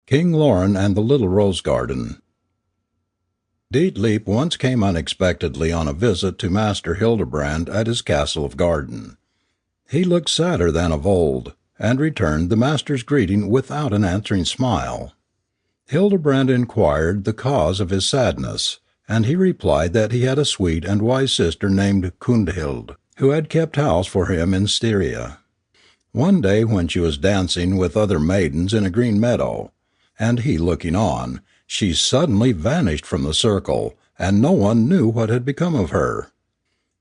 King Loren and the Little Rose Garden. Dietleep once came unexpectedly on a visit to Master Hildebrand at his castle of garden. He looked sadder than of old, and returned the master's greeting without an answering smile. Hildebrand inquired the cause of his sadness, and he replied that he had a sweet and wise sister named Kundhild, who had kept house for him in Styria. One day when she was dancing with other maidens in a green meadow, and he looking on, she suddenly vanished from the circle, and no one knew what had become of her.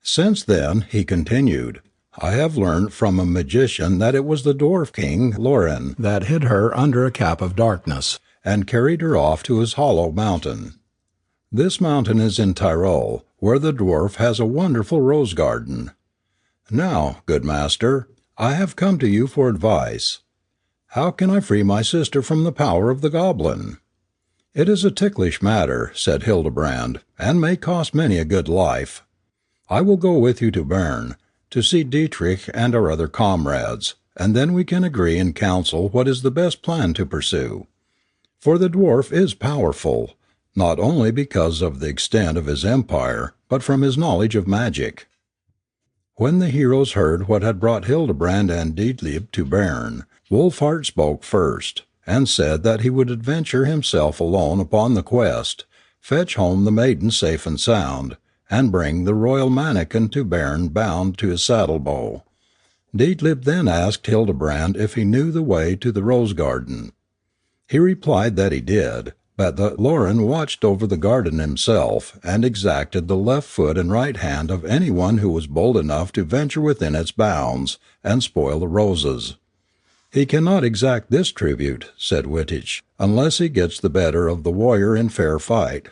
Since then, he continued, I have learned from a magician that it was the dwarf king Loren that hid her under a cap of darkness, and carried her off to his hollow mountain. This mountain is in Tyrol, where the dwarf has a wonderful rose garden. Now, good master, I have come to you for advice. How can I free my sister from the power of the goblin? It is a ticklish matter, said Hildebrand, and may cost many a good life. I will go with you to Bern, to see Dietrich and our other comrades, and then we can agree in council what is the best plan to pursue. For the dwarf is powerful, not only because of the extent of his empire, but from his knowledge of magic. When the heroes heard what had brought Hildebrand and Dietleep to Bern, Wolfhart spoke first, and said that he would adventure himself alone upon the quest, fetch home the maiden safe and sound, and bring the royal mannikin to Bern bound to his saddle-bow. Dietleep then asked Hildebrand if he knew the way to the rose garden. He replied that he did, but that Loren watched over the garden himself, and exacted the left foot and right hand of anyone who was bold enough to venture within its bounds, and spoil the roses. He cannot exact this tribute, said Wittich, unless he gets the better of the warrior in fair fight.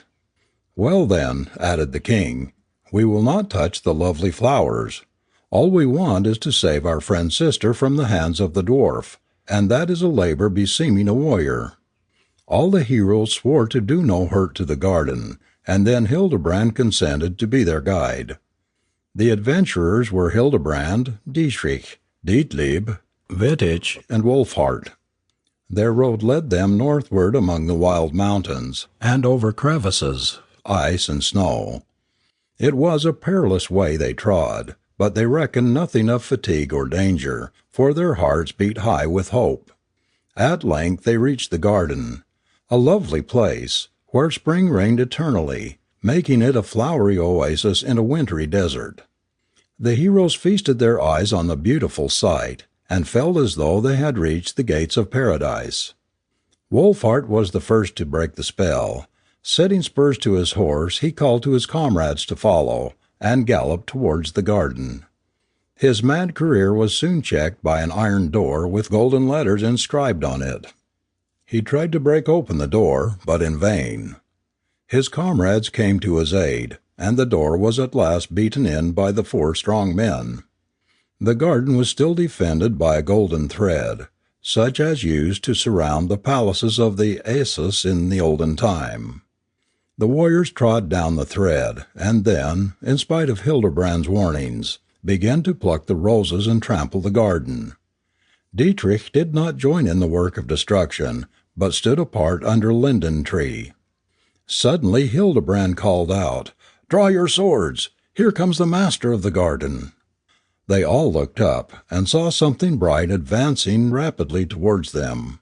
Well then, added the king, we will not touch the lovely flowers. All we want is to save our friend's sister from the hands of the dwarf, and that is a labor beseeming a warrior. All the heroes swore to do no hurt to the garden, and then Hildebrand consented to be their guide. The adventurers were Hildebrand, Dietrich, Dietleep, Wittich, and Wolfhart. Their road led them northward among the wild mountains, and over crevices, ice, and snow. It was a perilous way they trod, but they reckoned nothing of fatigue or danger, for their hearts beat high with hope. At length they reached the garden, a lovely place, where spring reigned eternally, making it a flowery oasis in a wintry desert. The heroes feasted their eyes on the beautiful sight, and felt as though they had reached the gates of paradise. Wolfhart was the first to break the spell. Setting spurs to his horse, he called to his comrades to follow, and galloped towards the garden. His mad career was soon checked by an iron door with golden letters inscribed on it. He tried to break open the door, but in vain. His comrades came to his aid, and the door was at last beaten in by the 4 strong men. The garden was still defended by a golden thread, such as used to surround the palaces of the Aessus in the olden time. The warriors trod down the thread, and then, in spite of Hildebrand's warnings, began to pluck the roses and trample the garden. Dietrich did not join in the work of destruction, but stood apart under a linden tree. Suddenly Hildebrand called out, "Draw your swords! Here comes the master of the garden!" They all looked up, and saw something bright advancing rapidly towards them.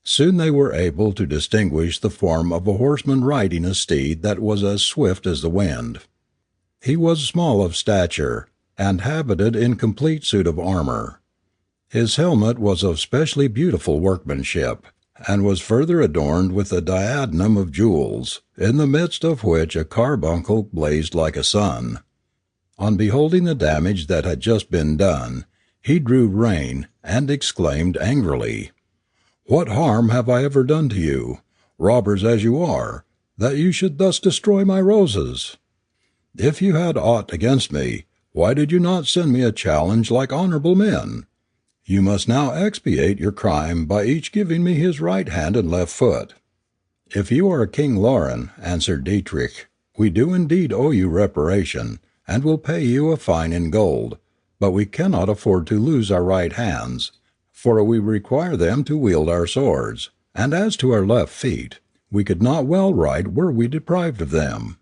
Soon they were able to distinguish the form of a horseman riding a steed that was as swift as the wind. He was small of stature, and habited in complete suit of armor. His helmet was of specially beautiful workmanship, and was further adorned with a diadem of jewels, in the midst of which a carbuncle blazed like a sun. On beholding the damage that had just been done, he drew rein, and exclaimed angrily, "What harm have I ever done to you, robbers as you are, that you should thus destroy my roses? If you had aught against me, why did you not send me a challenge like honourable men? You must now expiate your crime by each giving me his right hand and left foot." "If you are King Loren," answered Dietrich, "we do indeed owe you reparation, and will pay you a fine in gold, but we cannot afford to lose our right hands, for we require them to wield our swords, And as to our left feet, we could not well ride were we deprived of them."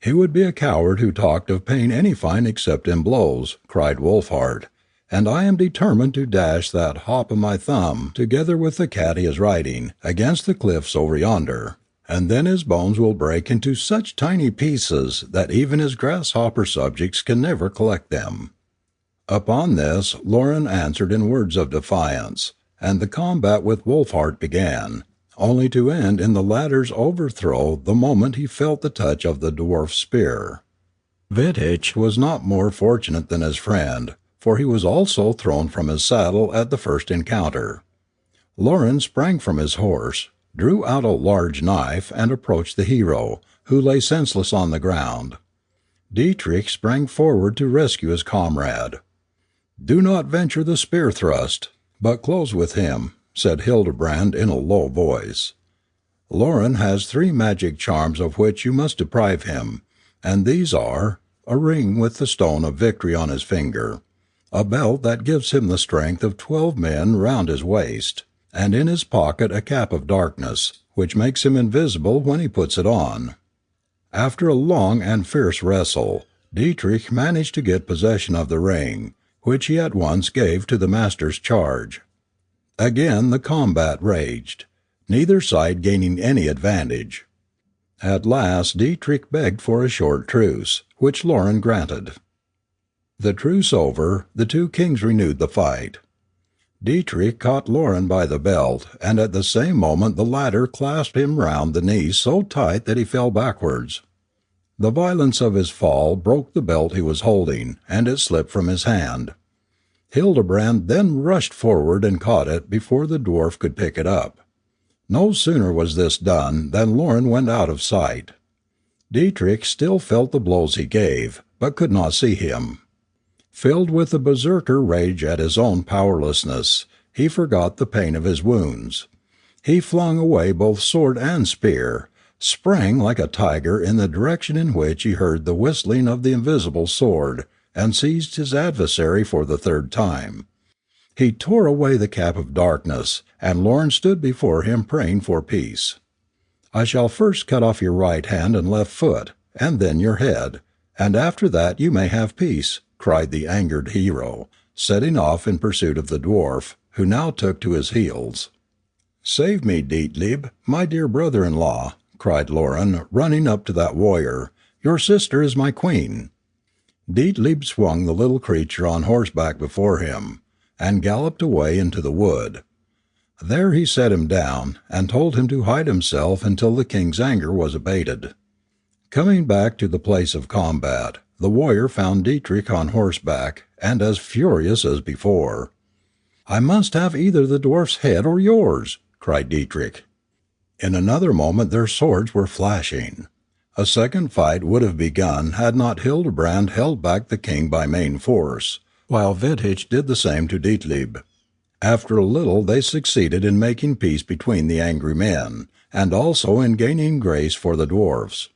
"He would be a coward who talked of paying any fine except in blows," cried Wolfheart, "and I am determined to dash that hop o' my thumb, together with the cat he is riding, against the cliffs over yonder, and then his bones will break into such tiny pieces that even his grasshopper subjects can never collect them." Upon this Lauren answered in words of defiance, and the combat with Wolfheart began, only to end in the latter's overthrow the moment he felt the touch of the dwarf's spear. Dietrich was not more fortunate than his friend, for he was also thrown from his saddle at the first encounter. Lauren sprang from his horse, drew out a large knife, and approached the hero, who lay senseless on the ground. Dietrich sprang forward to rescue his comrade. "Do not venture the spear thrust, but close with him," said Hildebrand in a low voice. "Lauren has 3 magic charms of which you must deprive him, and these are, a ring with the stone of victory on his finger, a belt that gives him the strength of 12 men round his waist, and in his pocket a cap of darkness, which makes him invisible when he puts it on." After a long and fierce wrestle, Dietrich managed to get possession of the ring, which he at once gave to the master's charge. Again the combat raged, neither side gaining any advantage. At last Dietrich begged for a short truce, which Lauren granted. The truce over, the 2 kings renewed the fight. Dietrich caught Lauren by the belt, and at the same moment the latter clasped him round the knees so tight that he fell backwards. The violence of his fall broke the belt he was holding, and it slipped from his hand. Hildebrand then rushed forward and caught it before the dwarf could pick it up. No sooner was this done than Lauren went out of sight. Dietrich still felt the blows he gave, but could not see him. Filled with a berserker rage at his own powerlessness, he forgot the pain of his wounds. He flung away both sword and spear, sprang like a tiger in the direction in which he heard the whistling of the invisible sword, and seized his adversary for the 3rd time. He tore away the cap of darkness, and Lauren stood before him praying for peace. "I shall first cut off your right hand and left foot, and then your head, and after that you may have peace," cried the angered hero, setting off in pursuit of the dwarf, who now took to his heels. "Save me, Dietleep, my dear brother-in-law," cried Lauren, running up to that warrior. "Your sister is my queen." Dietleep swung the little creature on horseback before him, and galloped away into the wood. There he set him down, and told him to hide himself until the king's anger was abated. Coming back to the place of combat, the warrior found Dietrich on horseback, and as furious as before. "I must have either the dwarf's head or yours," cried Dietrich. In another moment their swords were flashing. A second fight would have begun had not Hildebrand held back the king by main force, while Dietrich did the same to Dietleep. After a little they succeeded in making peace between the angry men, and also in gaining grace for the dwarfs.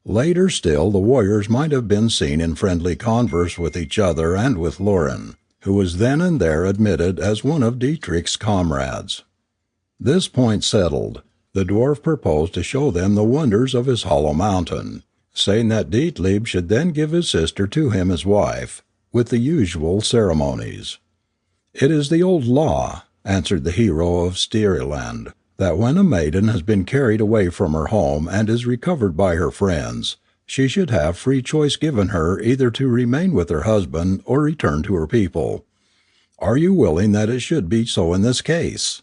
Later still the warriors might have been seen in friendly converse with each other and with Lauren, who was then and there admitted as one of Dietrich's comrades. This point settled, the dwarf proposed to show them the wonders of his hollow mountain, saying that Dietleep should then give his sister to him as wife, with the usual ceremonies. "It is the old law," answered the hero of Styriland, "that when a maiden has been carried away from her home and is recovered by her friends, she should have free choice given her either to remain with her husband or return to her people. Are you willing that it should be so in this case?"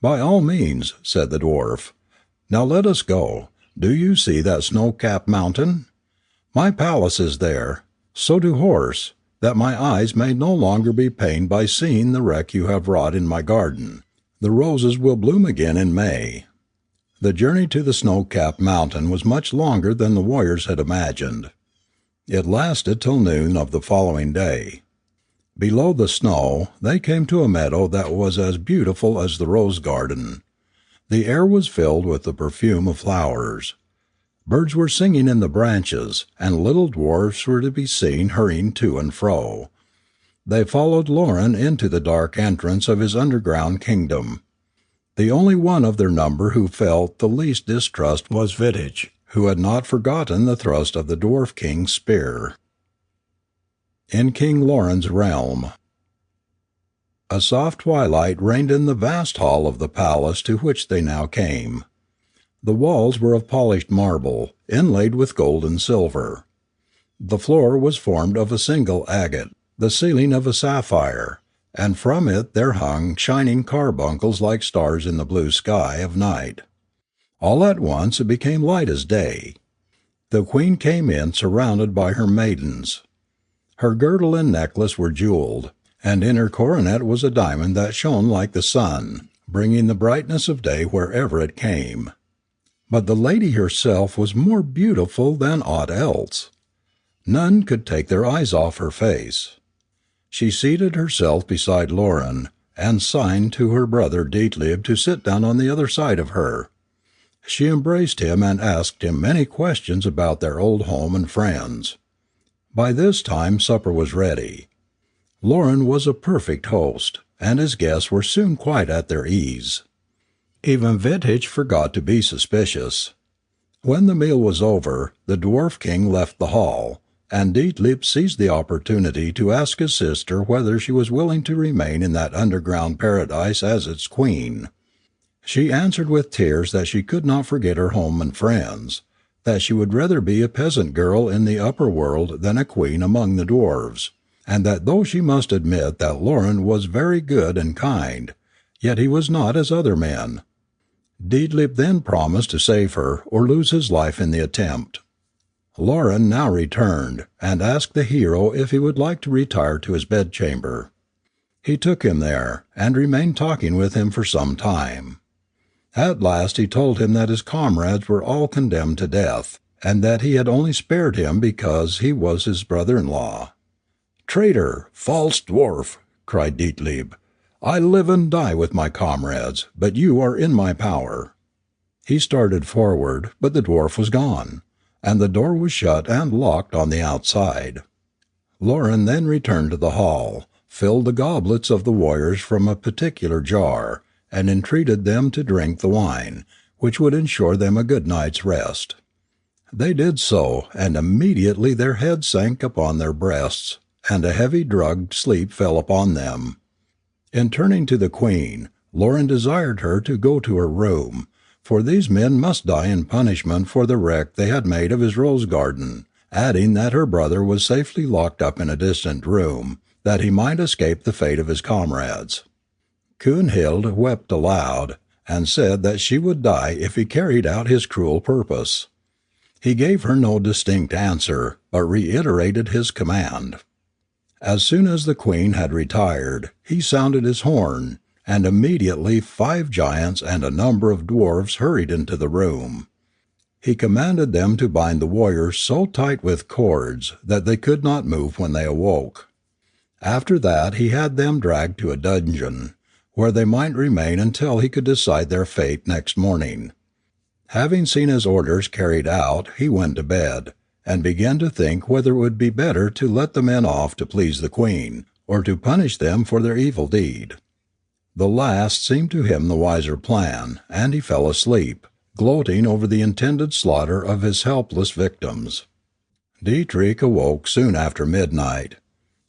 "By all means," said the dwarf. "Now let us go. Do you see that snow-capped mountain? My palace is there. So to horse, that my eyes may no longer be pained by seeing the wreck you have wrought in my garden. The roses will bloom again in May." The journey to the snow-capped mountain was much longer than the warriors had imagined. It lasted till noon of the following day. Below the snow, they came to a meadow that was as beautiful as the rose garden. The air was filled with the perfume of flowers. Birds were singing in the branches, and little dwarfs were to be seen hurrying to and fro. They followed Lauren into the dark entrance of his underground kingdom. The only one of their number who felt the least distrust was Dietrich, who had not forgotten the thrust of the Dwarf King's spear. In King Loren's realm. A soft twilight reigned in the vast hall of the palace to which they now came. The walls were of polished marble, inlaid with gold and silver. The floor was formed of a single agate, the ceiling of a sapphire, and from it there hung shining carbuncles like stars in the blue sky of night. All at once it became light as day. The queen came in surrounded by her maidens. Her girdle and necklace were jewelled, and in her coronet was a diamond that shone like the sun, bringing the brightness of day wherever it came. But the lady herself was more beautiful than aught else. None could take their eyes off her face. She seated herself beside Loren, and signed to her brother Dietleep to sit down on the other side of her. She embraced him and asked him many questions about their old home and friends. By this time supper was ready. Loren was a perfect host, and his guests were soon quite at their ease. Even Dietrich forgot to be suspicious. When the meal was over, the Dwarf King left the hall, and Dietleep seized the opportunity to ask his sister whether she was willing to remain in that underground paradise as its queen. She answered with tears that she could not forget her home and friends, that she would rather be a peasant girl in the upper world than a queen among the dwarves, and that though she must admit that Loren was very good and kind, yet he was not as other men. Dietleep then promised to save her or lose his life in the attempt. Loren now returned, and asked the hero if he would like to retire to his bedchamber. He took him there, and remained talking with him for some time. At last he told him that his comrades were all condemned to death, and that he had only spared him because he was his brother-in-law. "Traitor! False dwarf!" cried Dietleep. "I live and die with my comrades, but you are in my power." He started forward, but the dwarf was gone, and the door was shut and locked on the outside. Loren then returned to the hall, filled the goblets of the warriors from a particular jar, and entreated them to drink the wine, which would ensure them a good night's rest. They did so, and immediately their heads sank upon their breasts, and a heavy drugged sleep fell upon them. In turning to the queen, Loren desired her to go to her room, for these men must die in punishment for the wreck they had made of his rose garden, adding that her brother was safely locked up in a distant room, that he might escape the fate of his comrades. Kunhild wept aloud, and said that she would die if he carried out his cruel purpose. He gave her no distinct answer, but reiterated his command. As soon as the queen had retired, he sounded his horn, and immediately 5 giants and a number of dwarfs hurried into the room. He commanded them to bind the warriors so tight with cords that they could not move when they awoke. After that he had them dragged to a dungeon, where they might remain until he could decide their fate next morning. Having seen his orders carried out, he went to bed, and began to think whether it would be better to let the men off to please the queen, or to punish them for their evil deed. The last seemed to him the wiser plan, and he fell asleep, gloating over the intended slaughter of his helpless victims. Dietrich awoke soon after midnight.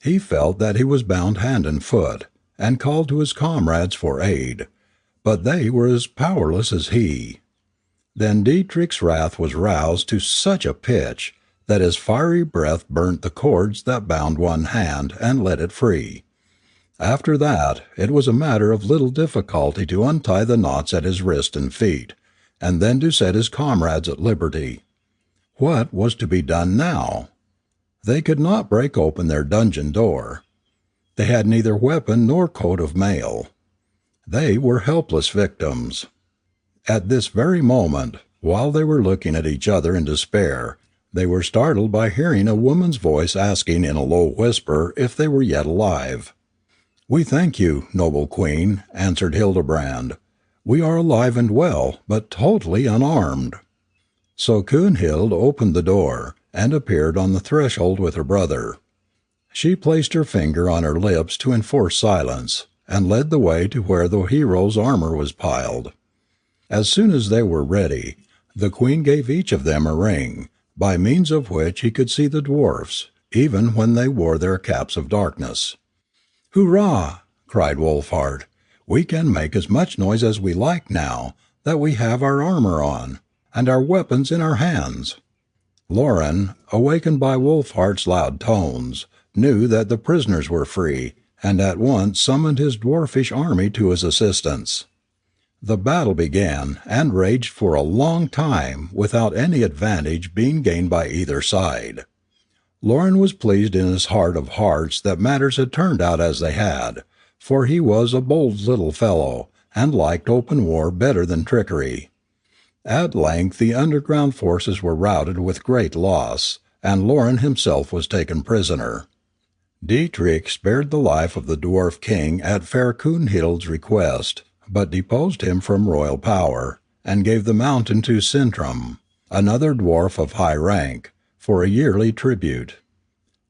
He felt that he was bound hand and foot, and called to his comrades for aid, but they were as powerless as he. Then Dietrich's wrath was roused to such a pitch that his fiery breath burnt the cords that bound one hand and let it free. After that, it was a matter of little difficulty to untie the knots at his wrist and feet, and then to set his comrades at liberty. What was to be done now? They could not break open their dungeon door. They had neither weapon nor coat of mail. They were helpless victims. At this very moment, while they were looking at each other in despair, they were startled by hearing a woman's voice asking in a low whisper if they were yet alive. "We thank you, noble queen," answered Hildebrand. "We are alive and well, but totally unarmed." So Kunhild opened the door, and appeared on the threshold with her brother. She placed her finger on her lips to enforce silence, and led the way to where the heroes' armor was piled. As soon as they were ready, the queen gave each of them a ring, by means of which he could see the dwarfs, even when they wore their caps of darkness. "Hurrah!" cried Wolfheart. "We can make as much noise as we like now that we have our armor on, and our weapons in our hands." Loren, awakened by Wolfheart's loud tones, knew that the prisoners were free, and at once summoned his dwarfish army to his assistance. The battle began, and raged for a long time without any advantage being gained by either side. Loren was pleased in his heart of hearts that matters had turned out as they had, for he was a bold little fellow, and liked open war better than trickery. At length the underground forces were routed with great loss, and Loren himself was taken prisoner. Dietrich spared the life of the dwarf king at fair Kunhild's request, but deposed him from royal power, and gave the mountain to Sintram, another dwarf of high rank, for a yearly tribute.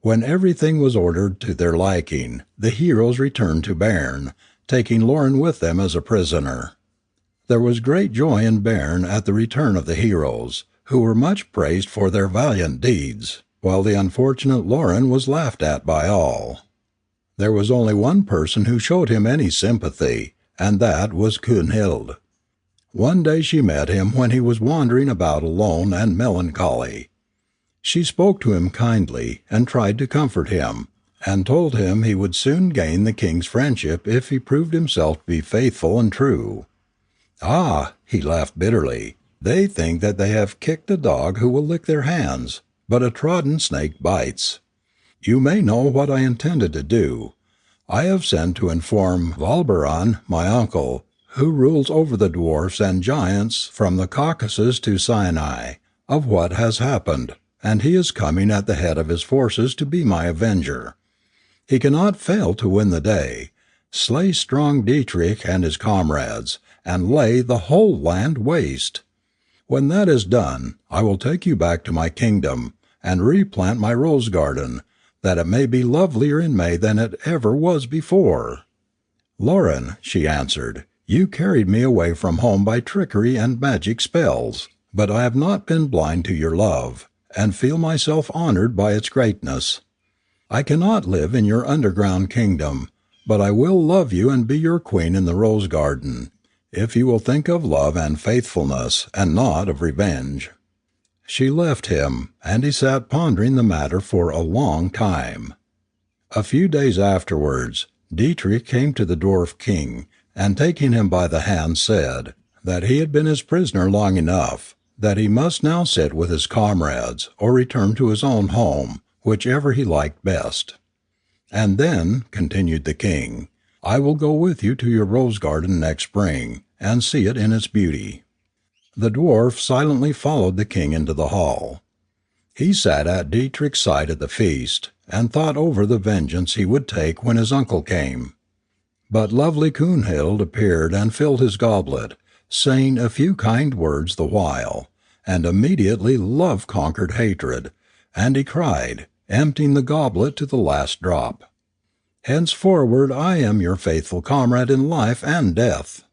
When everything was ordered to their liking, the heroes returned to Bern, taking Loren with them as a prisoner. There was great joy in Bern at the return of the heroes, who were much praised for their valiant deeds, while the unfortunate Loren was laughed at by all. There was only one person who showed him any sympathy, and that was Kunhild. One day she met him when he was wandering about alone and melancholy. She spoke to him kindly, and tried to comfort him, and told him he would soon gain the king's friendship if he proved himself to be faithful and true. "Ah," he laughed bitterly, "they think that they have kicked a dog who will lick their hands, but a trodden snake bites. You may know what I intended to do. I have sent to inform Valberan, my uncle, who rules over the dwarfs and giants from the Caucasus to Sinai, of what has happened, and he is coming at the head of his forces to be my avenger. He cannot fail to win the day, slay strong Dietrich and his comrades, and lay the whole land waste. When that is done, I will take you back to my kingdom, and replant my rose garden, that it may be lovelier in May than it ever was before." "Loren," she answered, "you carried me away from home by trickery and magic spells, but I have not been blind to your love, and feel myself honored by its greatness. I cannot live in your underground kingdom, but I will love you and be your queen in the rose garden, if you will think of love and faithfulness, and not of revenge." She left him, and he sat pondering the matter for a long time. A few days afterwards, Dietrich came to the dwarf king, and taking him by the hand said, that he had been his prisoner long enough, that he must now sit with his comrades, or return to his own home, whichever he liked best. "And then," continued the king, "I will go with you to your rose garden next spring, and see it in its beauty." The dwarf silently followed the king into the hall. He sat at Dietrich's side at the feast, and thought over the vengeance he would take when his uncle came. But lovely Kunhild appeared and filled his goblet, saying a few kind words the while, and immediately love conquered hatred, and he cried, emptying the goblet to the last drop, "Henceforward I am your faithful comrade in life and death."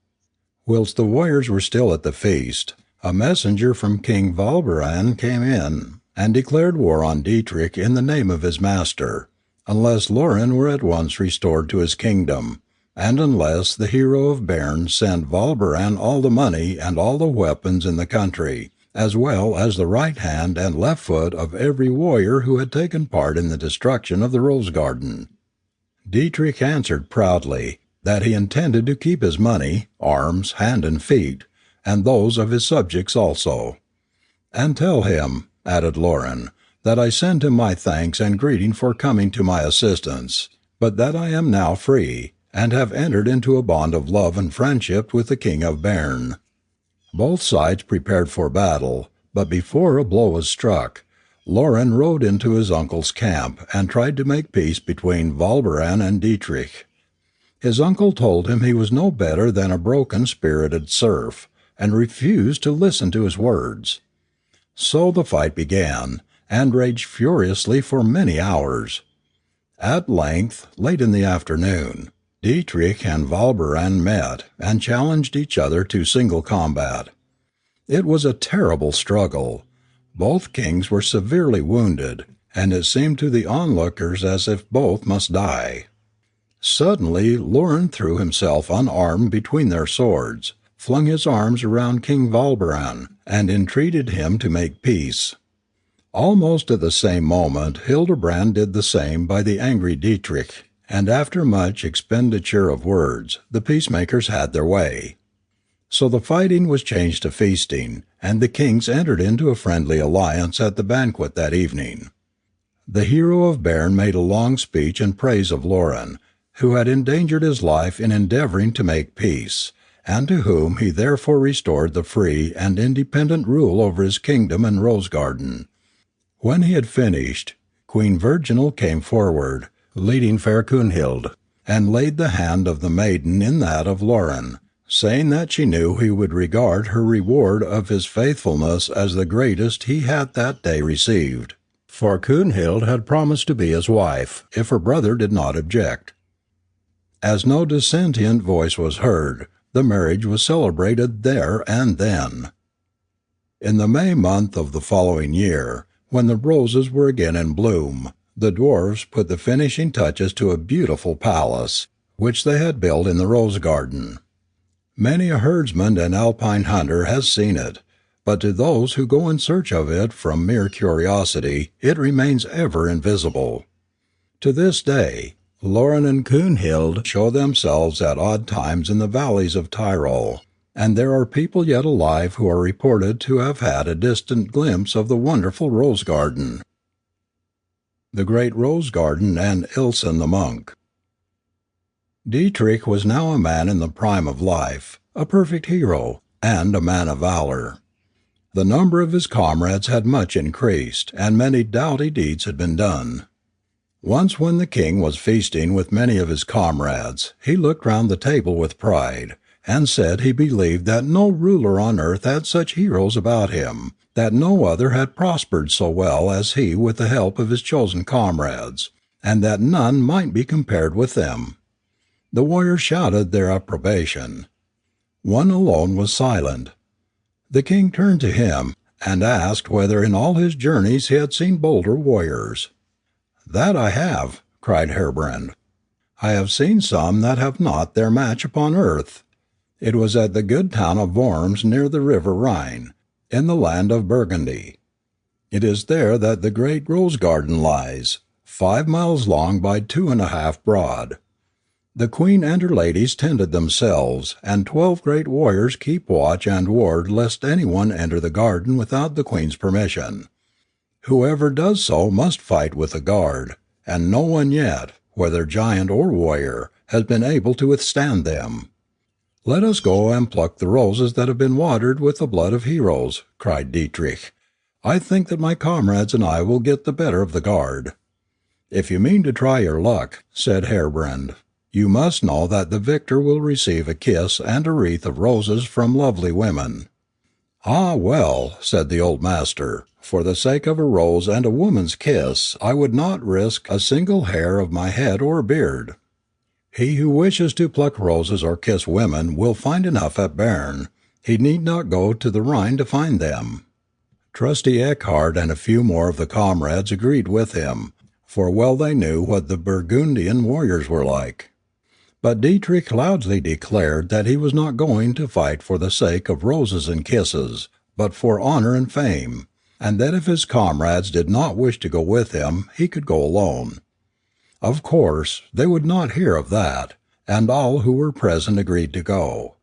Whilst the warriors were still at the feast, a messenger from King Valberan came in, and declared war on Dietrich in the name of his master, unless Loren were at once restored to his kingdom, and unless the hero of Bern sent Valberan all the money and all the weapons in the country, as well as the right hand and left foot of every warrior who had taken part in the destruction of the rose garden. Dietrich answered proudly that he intended to keep his money, arms, hand and feet, and those of his subjects also. "And tell him," added Loren, "that I send him my thanks and greeting for coming to my assistance, but that I am now free, and have entered into a bond of love and friendship with the king of Bern." Both sides prepared for battle, but before a blow was struck, Loren rode into his uncle's camp and tried to make peace between Valberan and Dietrich. His uncle told him he was no better than a broken-spirited serf, and refused to listen to his words. So the fight began, and raged furiously for many hours. At length, late in the afternoon, Dietrich and Valberan met, and challenged each other to single combat. It was a terrible struggle. Both kings were severely wounded, and it seemed to the onlookers as if both must die. Suddenly Loren threw himself unarmed between their swords, flung his arms around King Valberan, and entreated him to make peace. Almost at the same moment Hildebrand did the same by the angry Dietrich, and after much expenditure of words, the peacemakers had their way. So the fighting was changed to feasting, and the kings entered into a friendly alliance at the banquet that evening. The hero of Bern made a long speech in praise of Loren, who had endangered his life in endeavoring to make peace, and to whom he therefore restored the free and independent rule over his kingdom and rose garden. When he had finished, Queen Virginal came forward, leading fair Kunhild, and laid the hand of the maiden in that of Loren, saying that she knew he would regard her reward of his faithfulness as the greatest he had that day received, for Kunhild had promised to be his wife, if her brother did not object. As no dissentient voice was heard, the marriage was celebrated there and then. In the May month of the following year, when the roses were again in bloom, the dwarfs put the finishing touches to a beautiful palace, which they had built in the rose garden. Many a herdsman and alpine hunter has seen it, but to those who go in search of it from mere curiosity it remains ever invisible. To this day, Loren and Kunhild show themselves at odd times in the valleys of Tyrol, and there are people yet alive who are reported to have had a distant glimpse of the wonderful rose garden. The Great Rose Garden and Ilsen the Monk. Dietrich was now a man in the prime of life, a perfect hero, and a man of valor. The number of his comrades had much increased, and many doughty deeds had been done. Once when the king was feasting with many of his comrades, he looked round the table with pride, and said he believed that no ruler on earth had such heroes about him, that no other had prospered so well as he with the help of his chosen comrades, and that none might be compared with them. The warriors shouted their approbation. One alone was silent. The king turned to him, and asked whether in all his journeys he had seen bolder warriors. "That I have," cried Herbren. "I have seen some that have not their match upon earth. It was at the good town of Worms near the river Rhine, in the land of Burgundy. It is there that the great rose garden lies, 5 miles long by 2.5 broad. The queen and her ladies tended themselves, and 12 great warriors keep watch and ward lest anyone enter the garden without the queen's permission. Whoever does so must fight with the guard, and no one yet, whether giant or warrior, has been able to withstand them." "Let us go and pluck the roses that have been watered with the blood of heroes," cried Dietrich. "I think that my comrades and I will get the better of the guard." "If you mean to try your luck," said Herbren, "you must know that the victor will receive a kiss and a wreath of roses from lovely women." "Ah, well," said the old master, "for the sake of a rose and a woman's kiss I would not risk a single hair of my head or beard. He who wishes to pluck roses or kiss women will find enough at Bern. He need not go to the Rhine to find them." Trusty Eckhart and a few more of the comrades agreed with him, for well they knew what the Burgundian warriors were like. But Dietrich loudly declared that he was not going to fight for the sake of roses and kisses, but for honor and fame, and that if his comrades did not wish to go with him, he could go alone. Of course, they would not hear of that, and all who were present agreed to go.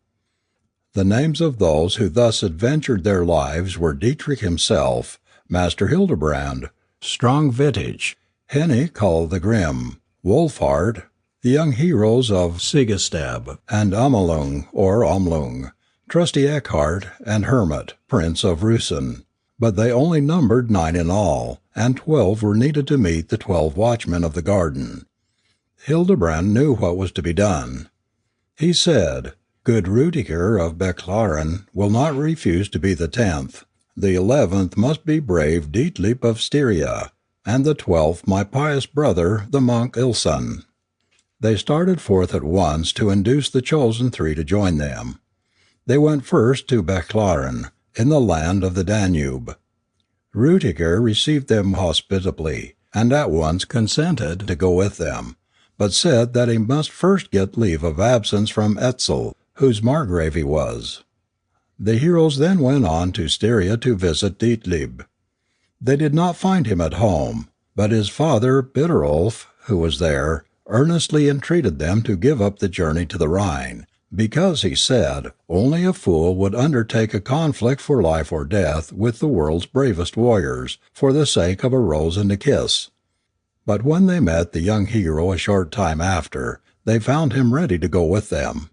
The names of those who thus adventured their lives were Dietrich himself, Master Hildebrand, Strong Vittich, Henny called the Grim, Wolfhart, the young heroes of Sigistab and Amalung or Amlung, Trusty Eckhart, and Hermit, Prince of Rusen. But they only numbered 9 in all, and 12 were needed to meet the 12 watchmen of the garden. Hildebrand knew what was to be done. He said, "Good Rudiker of Bechlaren will not refuse to be the 10th. The 11th must be brave Dietleep of Styria, and the 12th my pious brother, the monk Ilsen." They started forth at once to induce the chosen three to join them. They went first to Bechlaren, in the land of the Danube. Rudiker received them hospitably, and at once consented to go with them, but said that he must first get leave of absence from Etzel, whose margrave he was. The heroes then went on to Styria to visit Dietleep. They did not find him at home, but his father Bitterolf, who was there, earnestly entreated them to give up the journey to the Rhine, because, he said, only a fool would undertake a conflict for life or death with the world's bravest warriors, for the sake of a rose and a kiss. But when they met the young hero a short time after, they found him ready to go with them.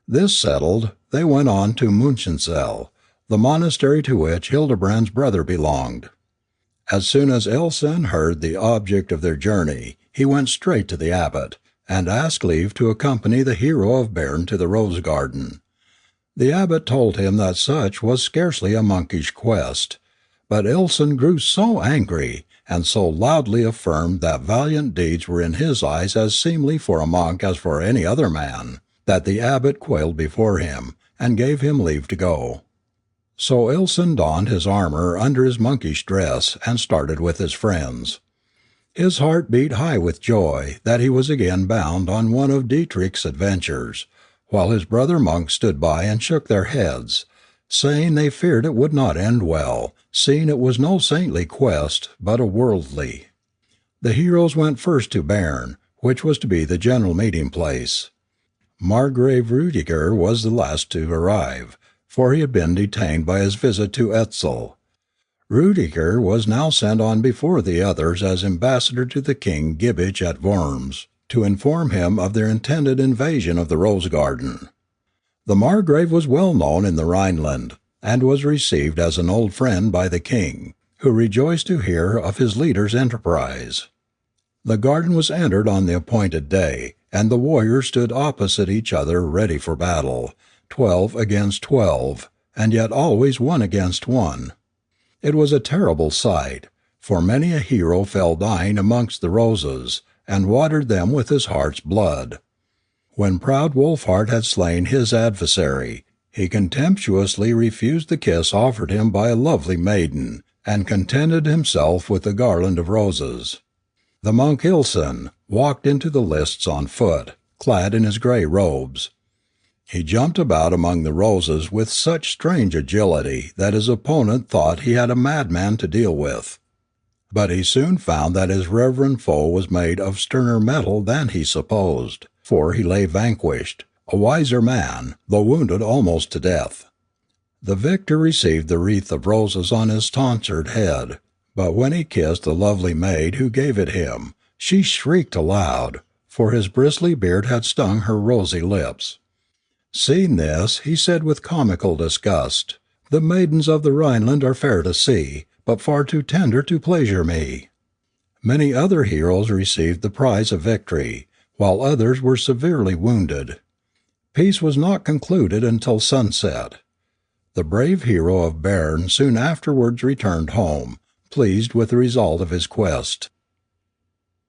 This settled, they went on to Munchensel, the monastery to which Hildebrand's brother belonged. As soon as Elsen heard the object of their journey, he went straight to the abbot, and asked leave to accompany the hero of Bern to the rose garden. The abbot told him that such was scarcely a monkish quest, but Elsen grew so angry, and so loudly affirmed that valiant deeds were in his eyes as seemly for a monk as for any other man, that the abbot quailed before him, and gave him leave to go. So Elsen donned his armor under his monkish dress, and started with his friends. His heart beat high with joy that he was again bound on one of Dietrich's adventures, while his brother monks stood by and shook their heads, saying they feared it would not end well, seeing it was no saintly quest, but a worldly. The heroes went first to Bern, which was to be the general meeting place. Margrave Rudiker was the last to arrive, for he had been detained by his visit to Etzel. Rudiker was now sent on before the others as ambassador to the King Gibbich at Worms, to inform him of their intended invasion of the rose garden. The Margrave was well known in the Rhineland, and was received as an old friend by the king, who rejoiced to hear of his leader's enterprise. The garden was entered on the appointed day, and the warriors stood opposite each other ready for battle, 12 against 12, and yet always 1 against 1. It was a terrible sight, for many a hero fell dying amongst the roses, and watered them with his heart's blood. When proud Wolfhart had slain his adversary, he contemptuously refused the kiss offered him by a lovely maiden, and contented himself with a garland of roses. The monk Ilsen walked into the lists on foot, clad in his grey robes. He jumped about among the roses with such strange agility that his opponent thought he had a madman to deal with. But he soon found that his reverend foe was made of sterner metal than he supposed, for he lay vanquished, a wiser man, though wounded almost to death. The victor received the wreath of roses on his tonsured head, but when he kissed the lovely maid who gave it him, she shrieked aloud, for his bristly beard had stung her rosy lips. Seeing this, he said with comical disgust, "The maidens of the Rhineland are fair to see, but far too tender to pleasure me." Many other heroes received the prize of victory, while others were severely wounded. Peace was not concluded until sunset. The brave hero of Bern soon afterwards returned home, pleased with the result of his quest.